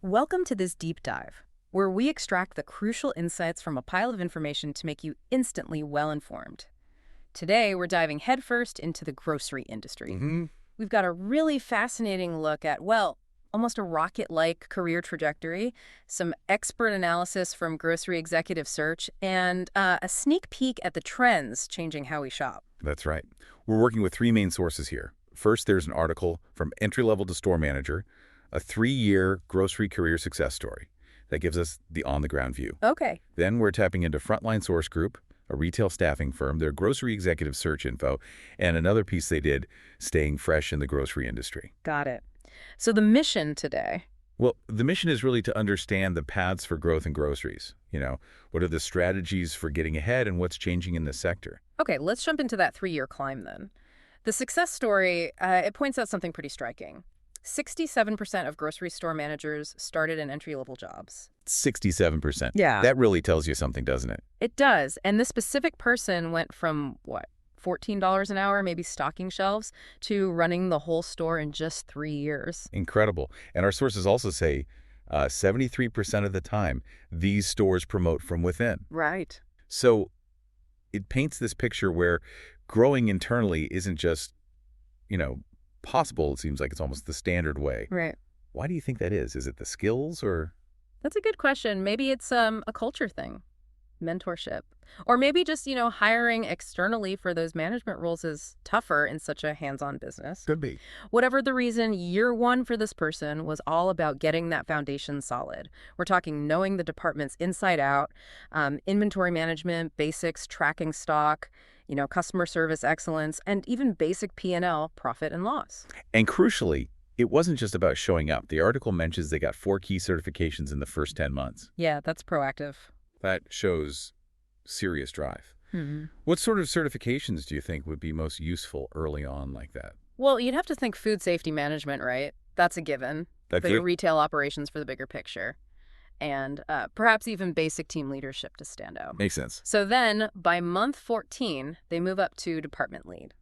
Welcome to this deep dive, where we extract the crucial insights from a pile of information to make you instantly well-informed. Today, we're diving headfirst into the grocery industry. We've got a really fascinating look at, well, almost a rocket-like career trajectory, some expert analysis from Grocery Executive Search, and a sneak peek at the trends changing how we shop. That's right. We're working with three main sources here. First, there's an article from entry-level to store manager, a 3-year grocery career success story that gives us the on-the-ground view. Okay. Then we're tapping into Frontline Source Group, a retail staffing firm, their grocery executive search info, and another piece they did, staying fresh in the grocery industry. Got it. So the mission today. Well, the mission is really to understand the paths for growth in groceries. What are the strategies for getting ahead and what's changing in the sector? Okay, let's jump into that 3-year climb then. The success story, it points out something pretty striking. 67% of grocery store managers started in entry-level jobs. 67%. Yeah. That really tells you something, doesn't it? It does. And this specific person went from, $14 an hour, maybe stocking shelves, to running the whole store in just 3 years. Incredible. And our sources also say 73% of the time, these stores promote from within. Right. So it paints this picture where growing internally isn't just, possible. It seems like it's almost the standard way. Right. Why do you think that is? Is it the skills or? That's a good question. Maybe it's a culture thing, mentorship. Or maybe just, hiring externally for those management roles is tougher in such a hands-on business. Could be. Whatever the reason, year one for this person was all about getting that foundation solid. We're talking knowing the departments inside out, inventory management, basics, tracking stock, customer service excellence, and even basic P&L, profit and loss. And crucially, it wasn't just about showing up. The article mentions they got 4 key certifications in the first 10 months. Yeah, that's proactive. That shows serious drive. Mm-hmm. What sort of certifications do you think would be most useful early on like that? Well, you'd have to think food safety management, right? That's a given. That's for your it? retail operations for the bigger picture. And perhaps even basic team leadership to stand out. Makes sense. So then, by month 14, they move up to department lead.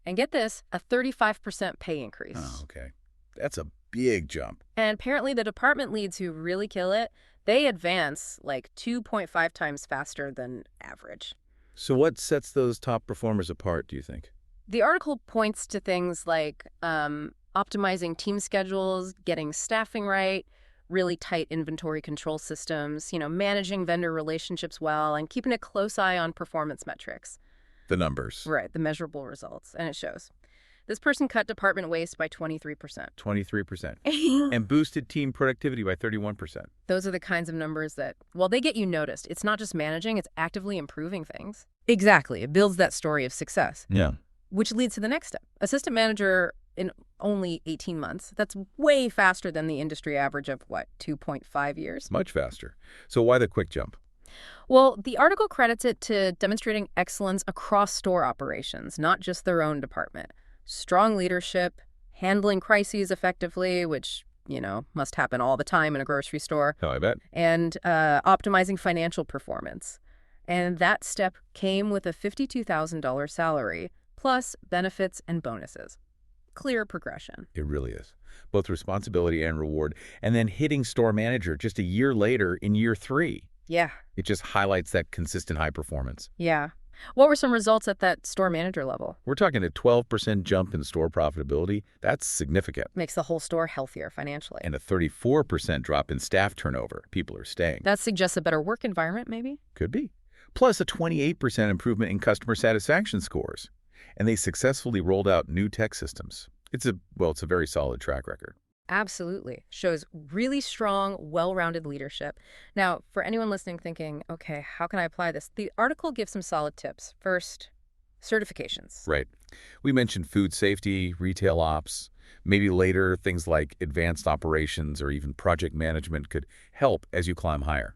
And get this, a 35% pay increase. Oh, okay. That's a big jump. And apparently the department leads who really kill it, they advance like 2.5 times faster than average. So what sets those top performers apart, do you think? The article points to things like optimizing team schedules, getting staffing right, really tight inventory control systems, managing vendor relationships well, and keeping a close eye on performance metrics. The numbers. Right, the measurable results, and it shows. This person cut department waste by 23%. 23%. And boosted team productivity by 31%. Those are the kinds of numbers that, well, they get you noticed. It's not just managing, it's actively improving things. Exactly. It builds that story of success. Yeah. Which leads to the next step. Assistant manager in only 18 months. That's way faster than the industry average of, 2.5 years? Much faster. So why the quick jump? Well, the article credits it to demonstrating excellence across store operations, not just their own department. Strong leadership, handling crises effectively, which, must happen all the time in a grocery store. Oh, I bet. And optimizing financial performance. And that step came with a $52,000 salary, plus benefits and bonuses. Clear progression. It really is. Both responsibility and reward. And then hitting store manager just a year later in year 3. Yeah. It just highlights that consistent high performance. Yeah. What were some results at that store manager level? We're talking a 12% jump in store profitability. That's significant. Makes the whole store healthier financially. And a 34% drop in staff turnover. People are staying. That suggests a better work environment, maybe? Could be. Plus a 28% improvement in customer satisfaction scores. And they successfully rolled out new tech systems. It's a very solid track record. Absolutely. Shows really strong, well-rounded leadership. Now, for anyone listening thinking, okay, how can I apply this? The article gives some solid tips. First, certifications. Right. We mentioned food safety, retail ops. Maybe later, things like advanced operations or even project management could help as you climb higher.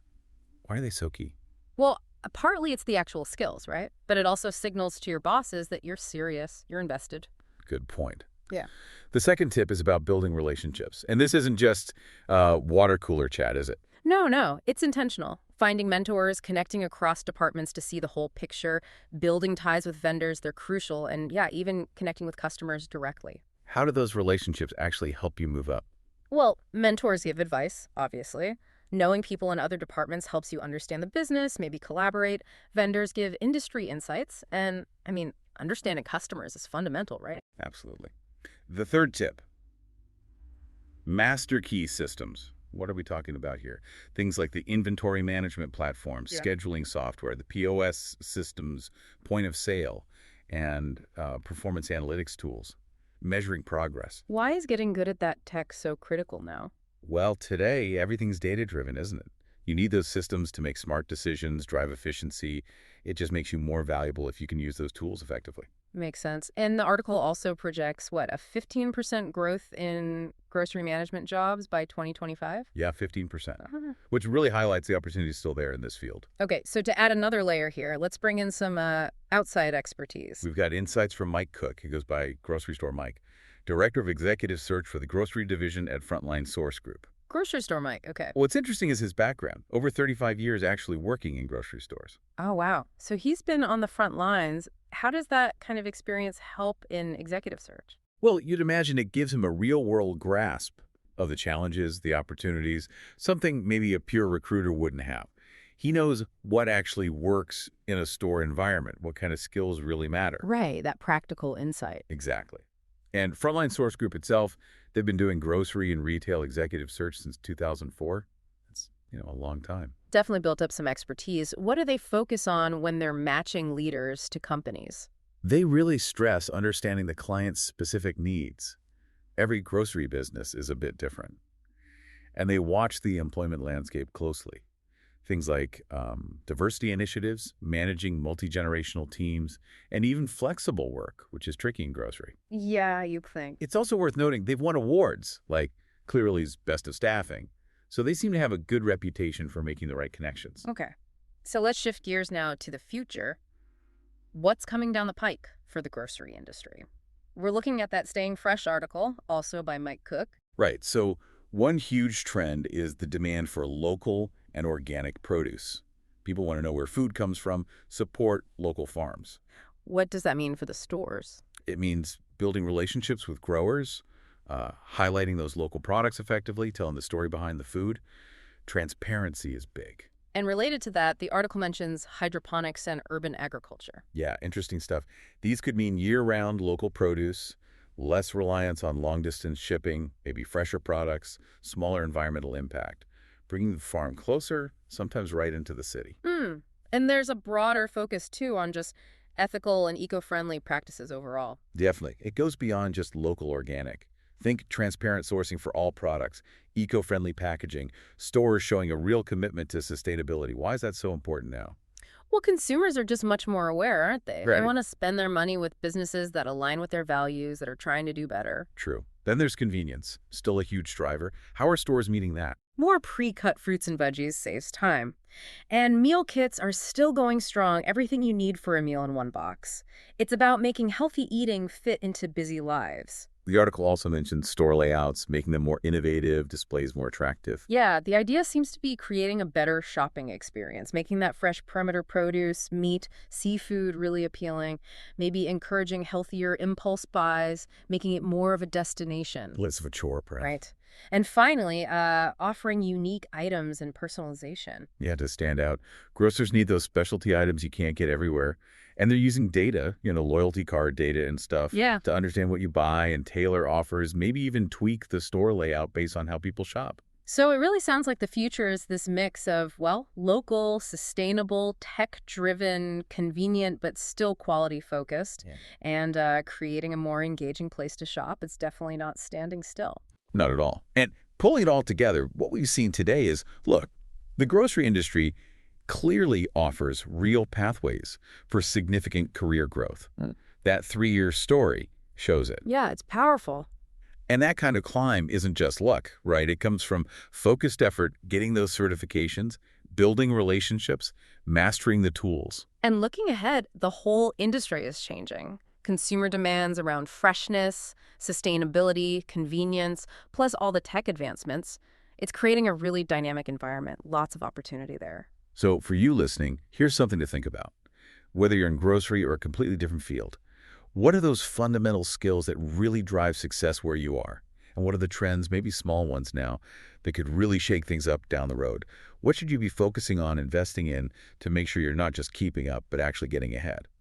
Why are they so key? Well, partly it's the actual skills, right? But it also signals to your bosses that you're serious, you're invested. Good point. Yeah. The second tip is about building relationships. And this isn't just water cooler chat, is it? No. It's intentional. Finding mentors, connecting across departments to see the whole picture, building ties with vendors, they're crucial. And yeah, even connecting with customers directly. How do those relationships actually help you move up? Well, mentors give advice, obviously. Knowing people in other departments helps you understand the business, maybe collaborate. Vendors give industry insights. And, understanding customers is fundamental, right? Absolutely. The third tip, master key systems. What are we talking about here? Things like the inventory management platform, Yeah. scheduling software, the POS systems, point of sale, and performance analytics tools, measuring progress. Why is getting good at that tech so critical now? Well, today, everything's data-driven, isn't it? You need those systems to make smart decisions, drive efficiency. It just makes you more valuable if you can use those tools effectively. Makes sense. And the article also projects, what, a 15% growth in grocery management jobs by 2025? Yeah, 15%, Uh-huh. which really highlights the opportunities still there in this field. Okay, so to add another layer here, let's bring in some outside expertise. We've got insights from Mike Cook. He goes by Grocery Store Mike, Director of Executive Search for the Grocery Division at Frontline Source Group. Grocery store Mike, okay. What's interesting is his background. Over 35 years actually working in grocery stores. Oh, wow. So he's been on the front lines. How does that kind of experience help in executive search? Well, you'd imagine it gives him a real-world grasp of the challenges, the opportunities, something maybe a pure recruiter wouldn't have. He knows what actually works in a store environment, what kind of skills really matter. Right, that practical insight. Exactly. And Frontline Source Group itself, they've been doing grocery and retail executive search since 2004. That's, a long time. Definitely built up some expertise. What do they focus on when they're matching leaders to companies? They really stress understanding the client's specific needs. Every grocery business is a bit different. And they watch the employment landscape closely. Things like diversity initiatives, managing multi-generational teams, and even flexible work, which is tricky in grocery. Yeah, you think. It's also worth noting they've won awards, like Clearly's Best of Staffing, so they seem to have a good reputation for making the right connections. Okay. So let's shift gears now to the future. What's coming down the pike for the grocery industry? We're looking at that Staying Fresh article, also by Mike Cook. Right, so one huge trend is the demand for local and organic produce. People want to know where food comes from, support local farms. What does that mean for the stores? It means building relationships with growers, highlighting those local products effectively, telling the story behind the food. Transparency is big. And related to that, the article mentions hydroponics and urban agriculture. Yeah, interesting stuff. These could mean year-round local produce, less reliance on long-distance shipping, maybe fresher products, smaller environmental impact, bringing the farm closer, sometimes right into the city. And there's a broader focus, too, on just ethical and eco-friendly practices overall. Definitely. It goes beyond just local organic. Think transparent sourcing for all products, eco-friendly packaging, stores showing a real commitment to sustainability. Why is that so important now? Well, consumers are just much more aware, aren't they? Right. They want to spend their money with businesses that align with their values, that are trying to do better. True. Then there's convenience, still a huge driver. How are stores meeting that? More pre-cut fruits and veggies saves time. And meal kits are still going strong, everything you need for a meal in one box. It's about making healthy eating fit into busy lives. The article also mentions store layouts, making them more innovative, displays more attractive. Yeah, the idea seems to be creating a better shopping experience, making that fresh perimeter produce, meat, seafood really appealing, maybe encouraging healthier impulse buys, making it more of a destination. Less of a chore, perhaps. Right. And finally, offering unique items and personalization. Yeah, to stand out. Grocers need those specialty items you can't get everywhere. And they're using data, loyalty card data and stuff, Yeah. to understand what you buy and tailor offers, maybe even tweak the store layout based on how people shop. So it really sounds like the future is this mix of, well, local, sustainable, tech-driven, convenient, but still quality-focused, and creating a more engaging place to shop. It's definitely not standing still. Not at all. And pulling it all together, what we've seen today is, look, the grocery industry clearly offers real pathways for significant career growth. That 3-year story shows it. Yeah, it's powerful. And that kind of climb isn't just luck, right? It comes from focused effort, getting those certifications, building relationships, mastering the tools. And looking ahead, the whole industry is changing. Consumer demands around freshness, sustainability, convenience, plus all the tech advancements. It's creating a really dynamic environment. Lots of opportunity there. So for you listening, here's something to think about. Whether you're in grocery or a completely different field, what are those fundamental skills that really drive success where you are? And what are the trends, maybe small ones now, that could really shake things up down the road? What should you be focusing on investing in to make sure you're not just keeping up, but actually getting ahead?